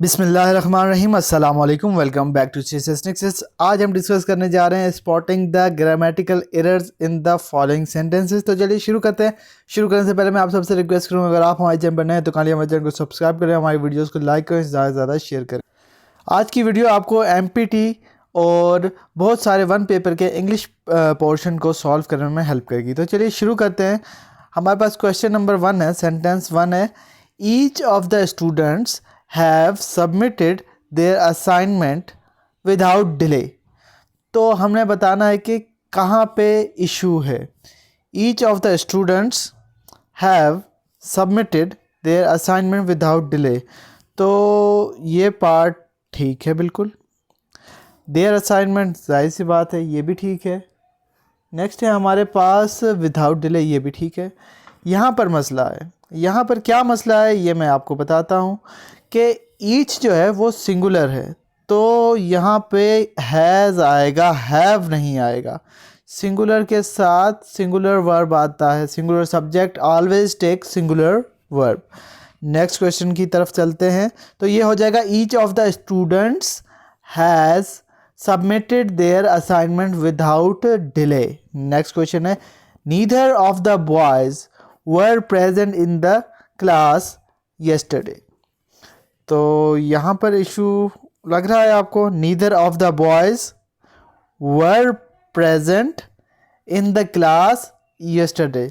बिस्मिल्लाहिर्रहमानिर्रहीम, अस्सलाम वालेकुम। Welcome back to CSS। आज हम डिस्कस करने जा रहे हैं spotting the grammatical errors in the following sentences. तो चलिए शुरू करते हैं। शुरू करने से पहले मैं आप सबसे रिक्वेस्ट करूँगा, अगर आप हमारे चैनल पर नए हैं तो काली हमारे चैनल को सब्सक्राइब करें, हमारी वीडियोज़ को लाइक करें, ज़्यादा से ज़्यादा शेयर करें। आज की वीडियो आपको MPT और बहुत सारे वन पेपर के इंग्लिश पोर्शन को सॉल्व करने में हेल्प करेगी। तो चलिए शुरू करते हैं। हमारे पास क्वेश्चन नंबर 1 है, सेंटेंस 1 है, each of the students have submitted their assignment without delay. तो हमने बताना है कि कहाँ पे इशू है। Each of the students have submitted their assignment without delay, तो ये पार्ट ठीक है बिल्कुल। देयर असाइनमेंट जाहिर सी बात है, ये भी ठीक है। नेक्स्ट है हमारे पास विदाउट डिले, ये भी ठीक है। यहाँ पर मसला है, यहाँ पर क्या मसला है ये मैं आपको बताता हूँ कि ईच जो है वो सिंगुलर है, तो यहाँ पे हैज़ आएगा, हैव नहीं आएगा। सिंगुलर के साथ सिंगुलर वर्ब आता है, singular subject always take singular verb. Next question की तरफ चलते हैं। तो ये हो जाएगा each of the students has submitted their assignment without delay. Next question है, neither of the boys were present in the class yesterday. तो यहाँ पर इशू लग रहा है आपको, neither of the boys were present in the class yesterday.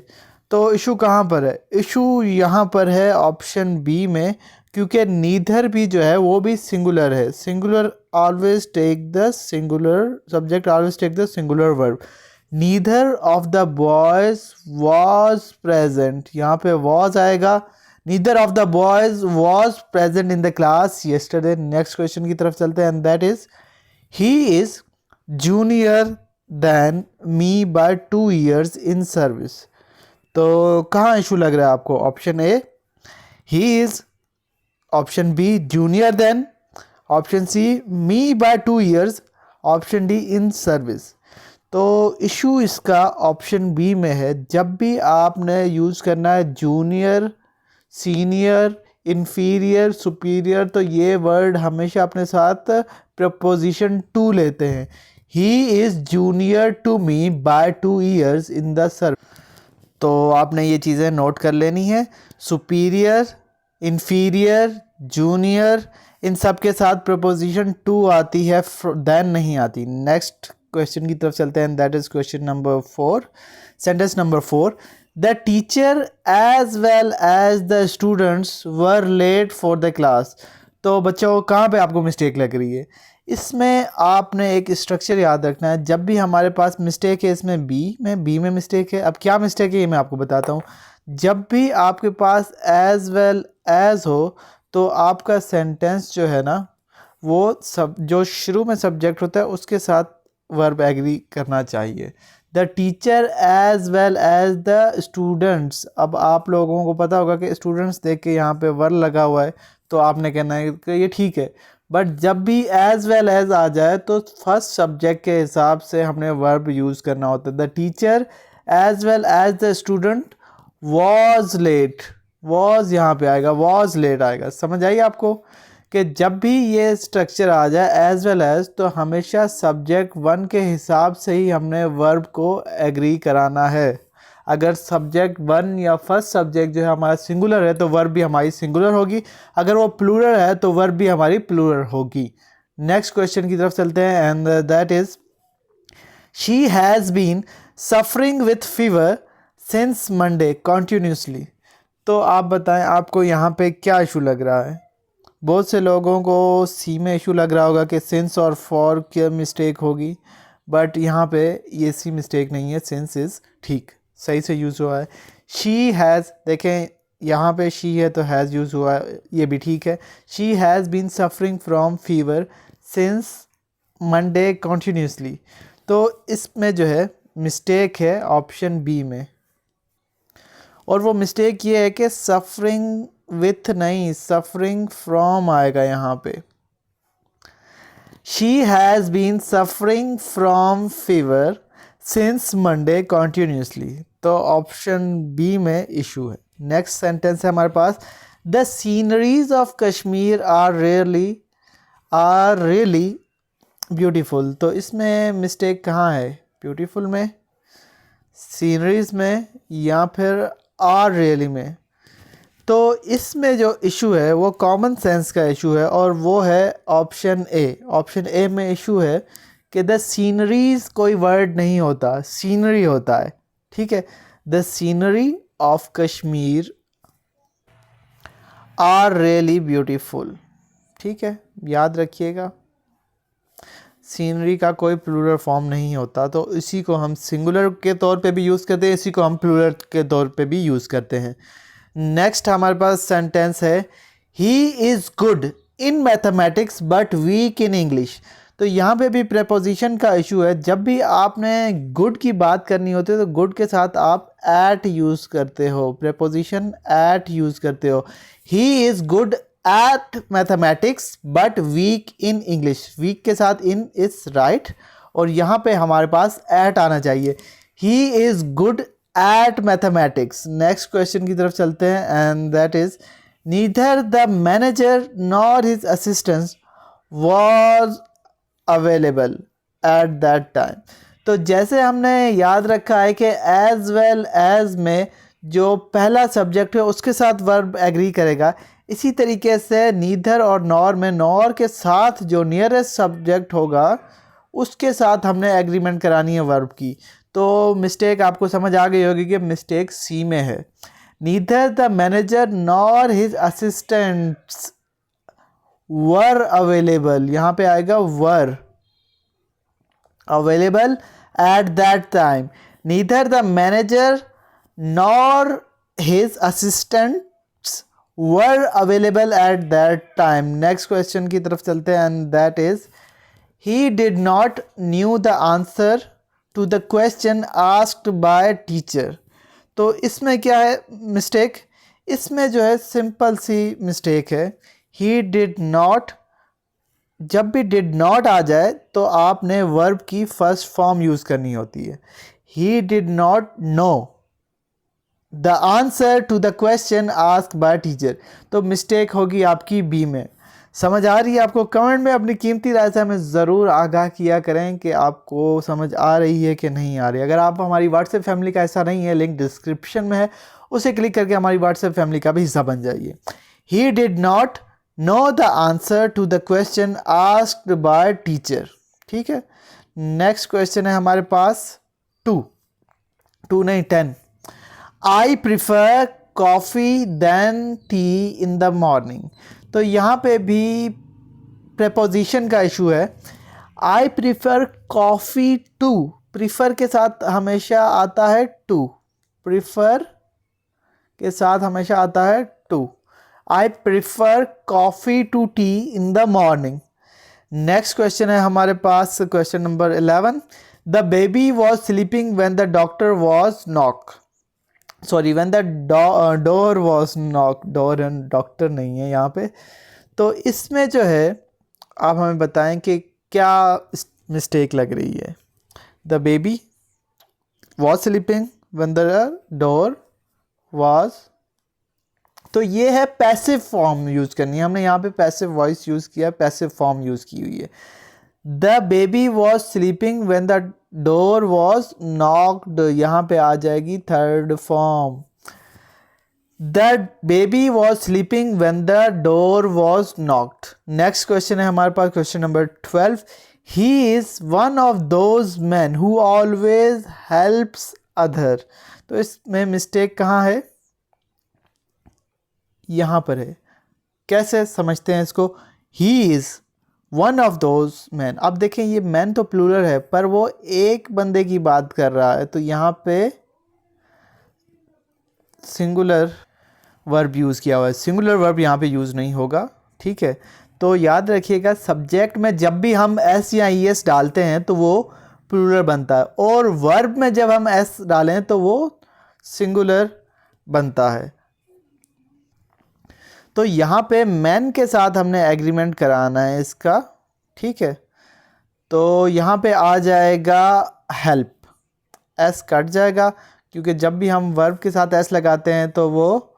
तो issue कहाँ पर है? इशू यहाँ पर है ऑप्शन बी में, क्योंकि नीदर भी जो है वो भी सिंगुलर है। Singular always take the singular subject, always take the singular verb. Neither of the boys was present, यहाँ पे वॉज आएगा। Neither of the boys was present in the class yesterday. Next question की तरफ चलते हैं, and that is he is junior then me by 2 years in service. तो कहाँ issue लग रहा है आपको? Option A he is, option B junior then, option C me by 2 years, option D in service. तो इशू इसका option B में है। जब भी आपने यूज़ करना है जूनियर, सीनियर, इन्फीरियर, सुपीरियर, तो ये वर्ड हमेशा अपने साथ प्रपोजिशन टू लेते हैं। He is junior to me by 2 years in the service. तो आपने ये चीज़ें नोट कर लेनी है। सुपीरियर, इन्फीरियर, जूनियर, इन सब के साथ प्रपोजिशन टू आती है, देन नहीं आती। नेक्स्ट क्वेश्चन की तरफ चलते हैं, that is question number 4। Sentence number 4, the teacher as well as the students were late for the class. तो बच्चों कहाँ पे आपको मिस्टेक लग रही है? इसमें आपने एक स्ट्रक्चर याद रखना है। जब भी हमारे पास मिस्टेक है, इसमें बी में मिस्टेक है। अब क्या मिस्टेक है ये मैं आपको बताता हूँ। जब भी आपके पास एज वेल एज हो, तो आपका सेंटेंस जो है ना, वो सब जो शुरू में सब्जेक्ट होता है उसके साथ वर्ब एग्री करना चाहिए। The teacher as well as the students. अब आप लोगों को पता होगा कि स्टूडेंट्स देख के यहाँ पे वर्ब लगा हुआ है, तो आपने कहना है कि ये ठीक है। बट जब भी एज वेल एज आ जाए तो फर्स्ट सब्जेक्ट के हिसाब से हमने वर्ब यूज़ करना होता है। The teacher as well as the student was late, was यहाँ पे आएगा, वॉज लेट आएगा। समझ आई आपको कि जब भी ये स्ट्रक्चर आ जाए एज वेल एज, तो हमेशा सब्जेक्ट 1 के हिसाब से ही हमने वर्ब को एग्री कराना है। अगर सब्जेक्ट 1 या फर्स्ट सब्जेक्ट जो है हमारा सिंगुलर है, तो वर्ब भी हमारी सिंगुलर होगी। अगर वो प्लूरल है तो वर्ब भी हमारी प्लूरल होगी। नेक्स्ट क्वेश्चन की तरफ चलते हैं, and that is she has been suffering with fever since Monday continuously. तो आप बताएं आपको यहाँ पे क्या इशू लग रहा है? बहुत से लोगों को सी में इशू लग रहा होगा कि सिंस और फॉर की मिस्टेक होगी, बट यहाँ पे ये सी मिस्टेक नहीं है, सिंस इज़ ठीक, सही से यूज़ हुआ है। शी हैज़, देखें यहाँ पे शी है तो हैज़ यूज़ हुआ है, ये भी ठीक है। She has been suffering from fever since Monday continuously. तो इसमें जो है मिस्टेक है ऑप्शन बी में, और वो मिस्टेक ये है कि सफरिंग विथ नहीं, सफरिंग फ्रॉम आएगा यहाँ पे। She has been suffering from fever since Monday continuously. तो ऑप्शन बी में इशू है। नेक्स्ट सेंटेंस है हमारे पास, the sceneries of Kashmir are really beautiful. तो इसमें मिस्टेक कहाँ है, ब्यूटीफुल में, सीनरीज में, या फिर आर रियली में? तो इसमें जो इशू है वो कॉमन सेंस का इशू है, और वो है ऑप्शन ए। ऑप्शन ए में इशू है कि द सीनरीज कोई वर्ड नहीं होता, सीनरी होता है, ठीक है। The scenery of Kashmir are really beautiful, ठीक है, याद रखिएगा। सीनरी का कोई प्लूरल फॉर्म नहीं होता, तो इसी को हम सिंगुलर के तौर पे भी यूज़ करते हैं, इसी को हम प्लूरल के तौर पे भी यूज़ करते हैं। नेक्स्ट हमारे पास सेंटेंस है, he is good in mathematics but weak in English. तो यहाँ पे भी प्रेपोजिशन का इशू है। जब भी आपने गुड की बात करनी होती है तो गुड के साथ आप एट यूज़ करते हो, प्रेपोजिशन एट यूज़ करते हो। He is good at mathematics but weak in English, weak के साथ इन इज राइट, और यहाँ पे हमारे पास एट आना चाहिए। ही is good at mathematics. Next question की तरफ चलते हैं, and that is neither the manager nor his assistant was available at that time. तो जैसे हमने याद रखा है कि एज वेल एज में जो पहला सब्जेक्ट है उसके साथ वर्ब एग्री करेगा, इसी तरीके से नीदर और नॉर में नॉर के साथ जो नियरेस्ट सब्जेक्ट होगा उसके साथ हमने एग्रीमेंट करानी है वर्ब की। तो मिस्टेक आपको समझ आ गई होगी कि मिस्टेक सी में है। Neither the manager nor his assistants were available, यहाँ पे आएगा were available at that time. Neither the manager nor his assistants were available at that time. Next question की तरफ चलते हैं, and that is he did not knew the answer to the question asked by teacher. तो इसमें क्या है mistake, इसमें जो है सिंपल सी मिस्टेक है। ही डिड नॉट, जब भी डिड नॉट आ जाए तो आपने वर्ब की फर्स्ट फॉर्म यूज़ करनी होती है। He did not know the answer to the question asked by teacher, तो मिस्टेक होगी आपकी बी में। समझ आ रही है आपको? कमेंट में अपनी कीमती राय से हमें ज़रूर आगाह किया करें कि आपको समझ आ रही है कि नहीं आ रही। अगर आप हमारी व्हाट्सएप फैमिली का हिस्सा नहीं है, लिंक डिस्क्रिप्शन में है, उसे क्लिक करके हमारी व्हाट्सएप फैमिली का भी हिस्सा बन जाइए। He did not know the answer to the question asked by teacher, ठीक है। नेक्स्ट क्वेश्चन है हमारे पास 10। I prefer coffee then tea in the morning. तो यहाँ पे भी प्रेपोजिशन का इशू है। I prefer coffee to, prefer के साथ हमेशा आता है टू, प्रिफर के साथ हमेशा आता है to. I prefer coffee to tea in the morning. Next question है हमारे पास question number 11। The baby was sleeping when the doctor was knock, sorry when the door was knock, door and doctor नहीं है यहाँ पे। तो इसमें जो है आप हमें बताएं कि क्या मिस्टेक लग रही है। The baby was sleeping when the door was, तो ये है पैसिव फॉर्म यूज़ करनी है हमने, यहाँ पे पैसिव वॉइस यूज़ किया, पैसिव फॉर्म यूज़ की हुई है। The baby was sleeping when the door was knocked, यहाँ पे आ जाएगी third form. The baby was sleeping when the door was knocked. Next question है हमारे पास question number 12। He is one of those man who always helps other. तो इसमें mistake कहाँ है, यहाँ पर है। कैसे समझते हैं इसको? ही is one of those man. अब देखें ये मैन तो प्लूरल है पर वो एक बंदे की बात कर रहा है, तो यहाँ पे सिंगुलर वर्ब यूज़ किया हुआ है। सिंगुलर वर्ब यहाँ पे यूज़ नहीं होगा, ठीक है। तो याद रखिएगा सब्जेक्ट में जब भी हम एस या ई एस डालते हैं तो वो प्लूरल बनता है, और वर्ब में जब हम एस डालें तो वो सिंगुलर बनता है। तो यहाँ पे मैन के साथ हमने एग्रीमेंट कराना है इसका, ठीक है। तो यहाँ पे आ जाएगा हेल्प, एस कट जाएगा क्योंकि जब भी हम वर्ब के साथ एस लगाते हैं तो वो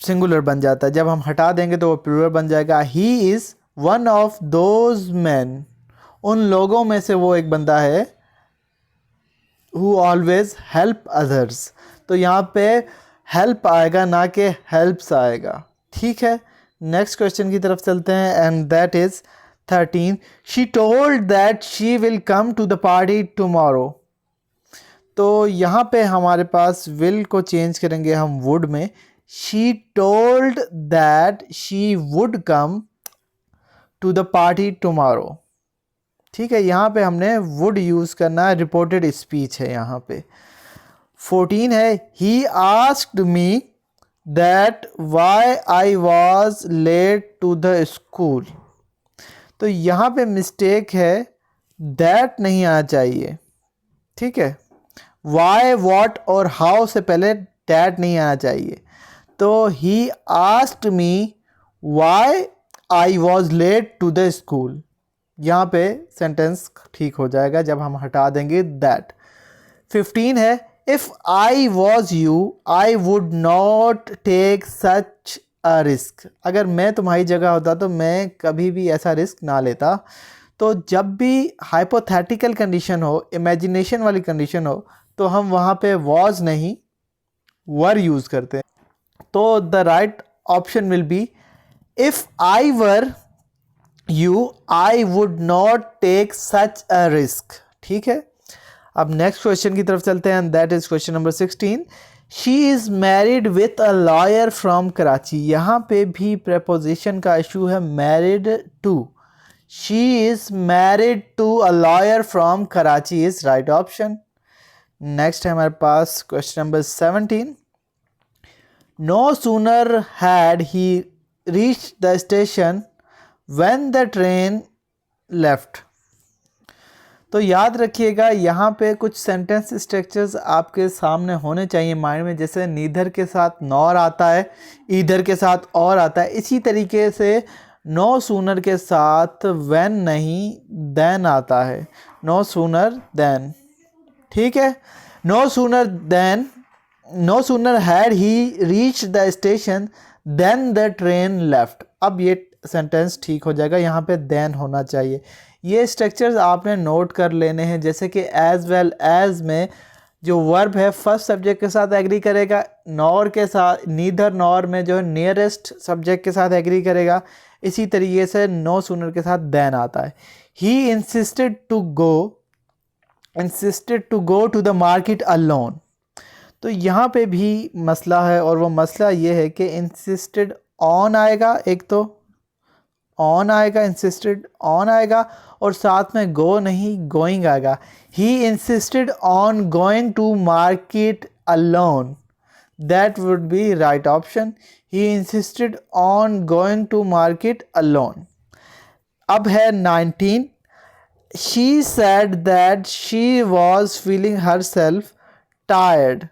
सिंगुलर बन जाता है, जब हम हटा देंगे तो वो प्लूरल बन जाएगा। ही is one of those man, उन लोगों में से वो एक बंदा है, हु ऑलवेज हेल्प अदर्स। तो यहाँ पे हेल्प आएगा ना कि हेल्प्स आएगा, ठीक है। नेक्स्ट क्वेश्चन की तरफ चलते हैं and that is 13। She told that she will come to the party tomorrow. तो यहाँ पे हमारे पास विल को चेंज करेंगे हम वुड में। She told that she would come to the party tomorrow, ठीक है। यहाँ पे हमने वुड यूज़ करना है, रिपोर्टेड स्पीच है यहाँ पे। 14 है, he asked me that why I was late to the school. तो यहाँ पे मिस्टेक है, दैट नहीं आना चाहिए, ठीक है। वाई, वॉट और हाउ से पहले दैट नहीं आना चाहिए। तो he asked me why I was late to the school, यहाँ पे सेंटेंस ठीक हो जाएगा जब हम हटा देंगे दैट। 15 है, if I was you I would not take such a risk. अगर मैं तुम्हारी जगह होता तो मैं कभी भी ऐसा रिस्क ना लेता। तो जब भी हाइपोथेटिकल कंडीशन हो, इमेजिनेशन वाली कंडीशन हो, तो हम वहाँ पे वॉज नहीं वर यूज़ करते हैं। तो the right option will be if I were you I would not take such a risk, ठीक है। अब नेक्स्ट क्वेश्चन की तरफ चलते हैं and that is question number 16। She is married with a lawyer from Karachi. यहाँ पे भी प्रेपोजिशन का इशू है, married to. She is married to a lawyer from Karachi is right option. Next है हमारे पास question number 17। No sooner had he reach the station when the train left. तो याद रखिएगा यहाँ पे कुछ सेंटेंस स्ट्रक्चर्स आपके सामने होने चाहिए माइंड में, जैसे नीदर के साथ नॉर आता है, ईदर के साथ और आता है। इसी तरीके से नो सूनर के साथ व्हेन नहीं देन आता है, नो सूनर देन, ठीक है। No sooner then, no sooner had he reach the station then the train left. अब ये सेंटेंस ठीक हो जाएगा, यहाँ पे देन होना चाहिए। ये स्ट्रक्चर्स आपने नोट कर लेने हैं, जैसे कि एज वेल एज में जो वर्ब है फर्स्ट सब्जेक्ट के साथ एग्री करेगा, नॉर के साथ, नीदर नॉर में जो है नियरेस्ट सब्जेक्ट के साथ एग्री करेगा। इसी तरीके से नो सूनर के साथ देन आता है। He insisted to go to the market alone. तो यहाँ पे भी मसला है, और वो मसला ये है कि इंसिस्टेड ऑन आएगा, एक तो ऑन आएगा, इंसिस्टेड ऑन आएगा, और साथ में गो नहीं गोइंग आएगा। He insisted on going to market alone, that would be right option. He insisted on going to market alone. अब है 19। She said that she was feeling herself tired,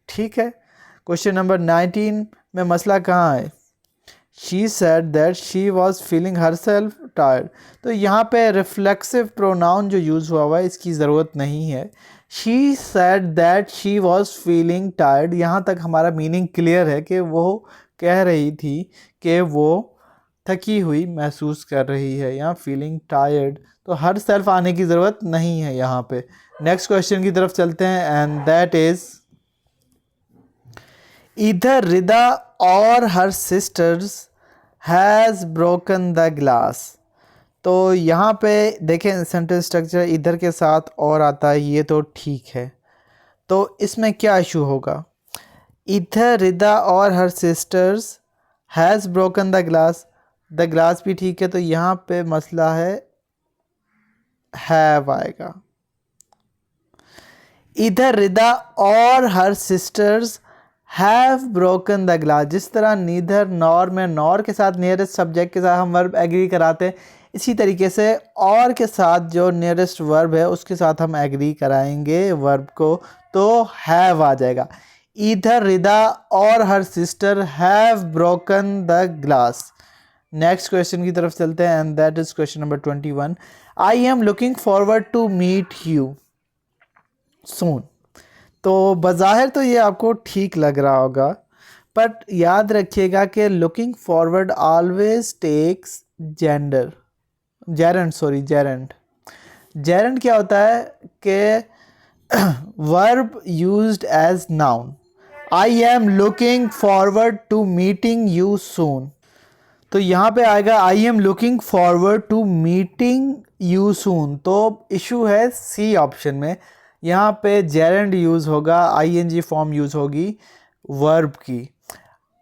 ठीक है। क्वेश्चन नंबर 19 में मसला कहाँ है? She said that she was feeling herself tired. तो यहाँ पे रिफ्लेक्सिव प्रोनाउन जो यूज़ हुआ हुआ है इसकी ज़रूरत नहीं है। She said that she was feeling tired, यहाँ तक हमारा मीनिंग क्लियर है कि वो कह रही थी कि वो थकी हुई महसूस कर रही है, यहाँ फीलिंग टायर्ड। तो हर सेल्फ आने की ज़रूरत नहीं है यहाँ पे। नेक्स्ट क्वेश्चन की तरफ चलते हैं and that is Either Rida or her sisters has broken the glass। तो यहाँ पे देखें सेंटेंस स्ट्रक्चर इधर के साथ और आता है, ये तो ठीक है। तो इसमें क्या इशू होगा? Either Rida or her sisters has broken the glass, the glass भी ठीक है, तो यहाँ पे मसला है हैव आएगा। Either Rida or her sisters have broken the glass. जिस तरह नीदर नॉर में नॉर के साथ नियरेस्ट सब्जेक्ट के साथ हम वर्ब एग्री कराते हैं, इसी तरीके से और के साथ जो नियरेस्ट वर्ब है उसके साथ हम एग्री कराएंगे वर्ब को, तो हैव आ जाएगा। ईदर रिदा और her sister have broken the glass. Next question की तरफ चलते हैं and that is question number 21। I am looking forward to meet you soon. तो बज़ाहिर तो ये आपको ठीक लग रहा होगा, बट याद रखिएगा कि looking forward always takes gender, gerund. Gerund क्या होता है कि verb used as noun. I am looking forward to meeting you soon, तो यहाँ पे आएगा I am looking forward to meeting you soon. तो इशू है सी ऑप्शन में, यहाँ पे जेरेंड यूज़ होगा, आईएनजी फॉर्म यूज़ होगी वर्ब की।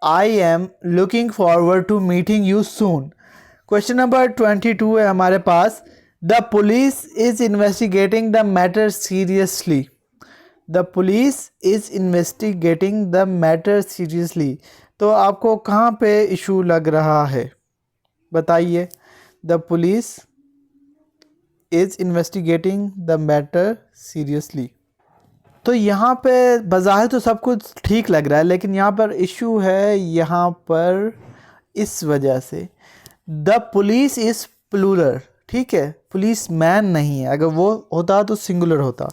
I am looking forward to meeting you soon. Question number 22 है हमारे पास, the police is investigating the matter seriously. The police is investigating the matter seriously, तो आपको कहाँ पे इशू लग रहा है बताइए। The police is investigating the matter seriously, तो यहाँ पे बज़ाहिर तो सब कुछ ठीक लग रहा है, लेकिन यहाँ पर इशू है यहाँ पर इस वजह से द पुलिस इज़ प्लूरल, ठीक है, पुलिस मैन नहीं है, अगर वो होता तो सिंगुलर होता।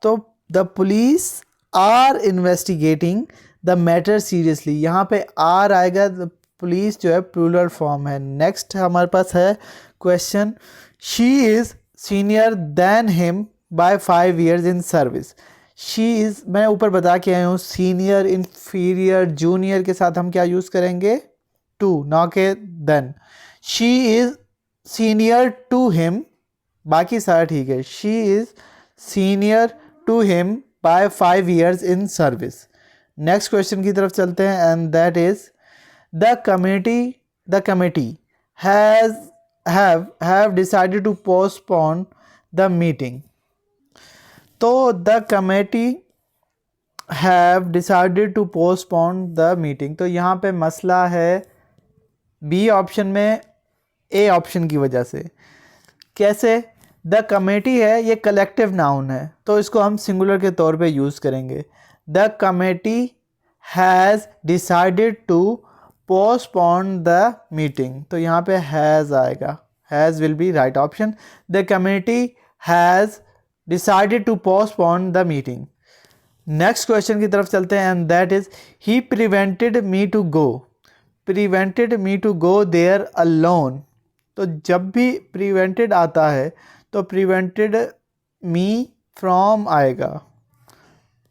तो the police are investigating the matter seriously, यहाँ पे आर आएगा, द पुलिस जो है प्लूरल फॉर्म है। नेक्स्ट हमारे पास है question, she is senior than him by 5 years in service. She is, मैं ऊपर बता के आया हूँ, सीनियर, इन्फीरियर, जूनियर के साथ हम क्या यूज़ करेंगे, टू, ना के then. She is senior to him, बाकी सारा ठीक है, she is senior to him by 5 years in service. Next question की तरफ चलते हैं, and that is the committee have decided to postpone the meeting। तो the committee have decided to postpone the meeting, तो यहाँ पे मसला है बी ऑप्शन में ए ऑप्शन की वजह से। कैसे, द कमेटी है ये कलेक्टिव नाउन है, तो इसको हम सिंगुलर के तौर पे यूज़ करेंगे। The committee has decided to postpone the meeting, तो यहाँ पे हैज़ आएगा, has will be right option. The committee has decided to postpone the meeting. Next question की तरफ चलते हैं, and that is he prevented me to go, prevented me to go there alone. तो जब भी प्रिवेंटेड आता है तो प्रिवेंटेड मी फ्रॉम आएगा,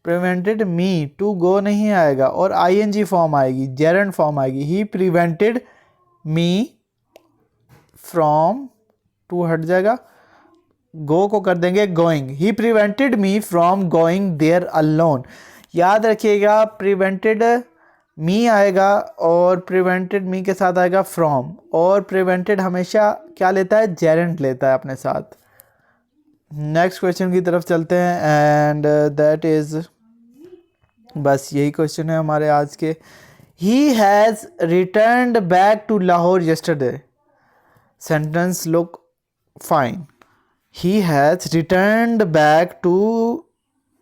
प्रिवेंटेड मी टू गो नहीं आएगा, और आईएनजी फॉर्म आएगी, जेरेंट फॉर्म आएगी। He prevented me from, to हट जाएगा, गो को कर देंगे going. He prevented me from going there alone. याद रखिएगा प्रिवेंटेड मी आएगा और प्रिवेंटेड मी के साथ आएगा फ्रॉम, और प्रिवेंटेड हमेशा क्या लेता है, जेरेंट लेता है अपने साथ। नेक्स्ट क्वेश्चन की तरफ चलते हैं, एंड दैट इज, बस यही क्वेश्चन है हमारे आज के। He has returned back to Lahore yesterday, sentence look fine. He has returned back to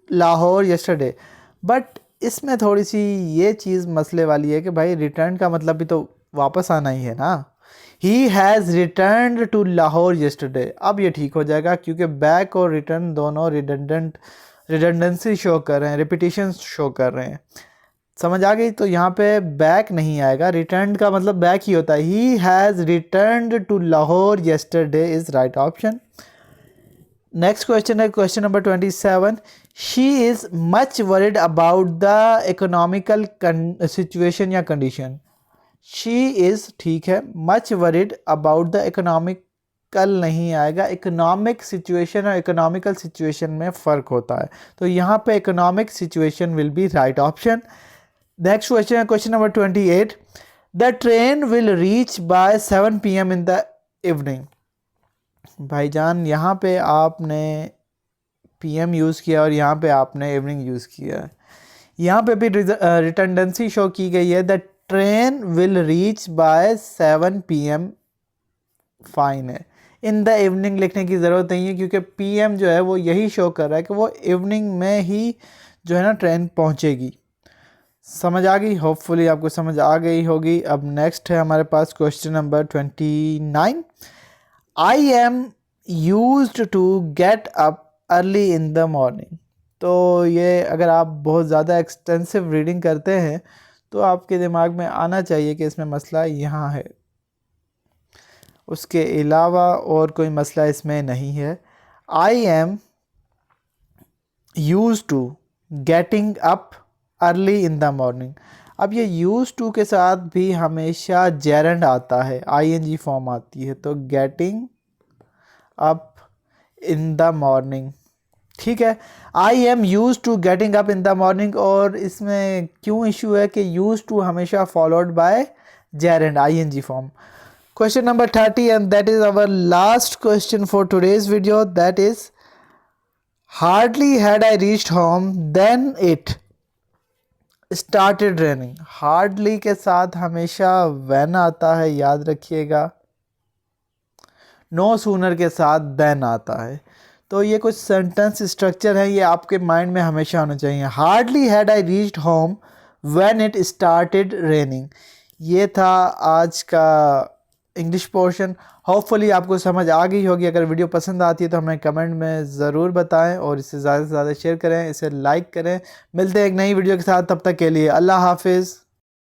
Lahore yesterday, but इसमें थोड़ी सी ये चीज़ मसले वाली है कि भाई रिटर्न का मतलब भी तो वापस आना ही है ना। He has returned to Lahore yesterday, अब ये ठीक हो जाएगा क्योंकि बैक और रिटर्न दोनों रिडंडेंसी शो कर रहे हैं, रिपीटिशन शो कर रहे हैं। समझ आ गई, तो यहाँ पे बैक नहीं आएगा, रिटर्न का मतलब बैक ही होता है। He has returned to Lahore yesterday is right option. Next question है question number 27, she is much worried about the economical situation या कंडीशन। शी इज़ ठीक है, much worried about the economical नहीं आएगा, इकोनॉमिक सिचुएशन और economical situation में फ़र्क होता है, तो यहाँ पे economic situation will be right option. Next question है question number 28, the train will reach by 7 PM in the evening. भाईजान यहाँ पे आपने पीएम यूज़ किया और यहाँ पे आपने इवनिंग यूज़ किया है, यहाँ पे भी रिटंडेंसी शो की गई है। The train will reach by 7 PM fine है, इन द इवनिंग लिखने की ज़रूरत नहीं है क्योंकि पीएम जो है वो यही शो कर रहा है कि वो इवनिंग में ही जो है ना ट्रेन पहुँचेगी। समझ आ गई, होपफुली आपको समझ आ गई होगी। अब नेक्स्ट है हमारे पास question number 29, I am used to get up early in the morning. तो ये अगर आप बहुत ज़्यादा एक्सटेंसिव रीडिंग करते हैं तो आपके दिमाग में आना चाहिए कि इसमें मसला यहाँ है, उसके अलावा और कोई मसला इसमें नहीं है। I am use to getting up early in the morning. अब ये यूज टू के साथ भी हमेशा जेरंड आता है, आईएनजी फॉर्म आती है, तो getting up in the morning, ठीक है। I am use to getting up in the morning, और इसमें क्यों इशू है कि यूज टू हमेशा followed by gerund, ING form. Question number 30, and that is our last question for today's video. That is, hardly had I reached home, then it started raining. Hardly के साथ हमेशा when आता है, याद रखिएगा। No sooner के साथ then आता है। तो ये कुछ सेंटेंस स्ट्रक्चर है, ये आपके माइंड में हमेशा होना चाहिए। Hardly had I reached home when it started raining। ये था आज का इंग्लिश पोर्शन। होपफुली आपको समझ आ गई होगी। अगर वीडियो पसंद आती है तो हमें कमेंट में ज़रूर बताएं और इसे ज़्यादा से ज़्यादा शेयर करें, इसे लाइक करें। मिलते हैं एक नई वीडियो के साथ, तब तक के लिए अल्लाह हाफिज़।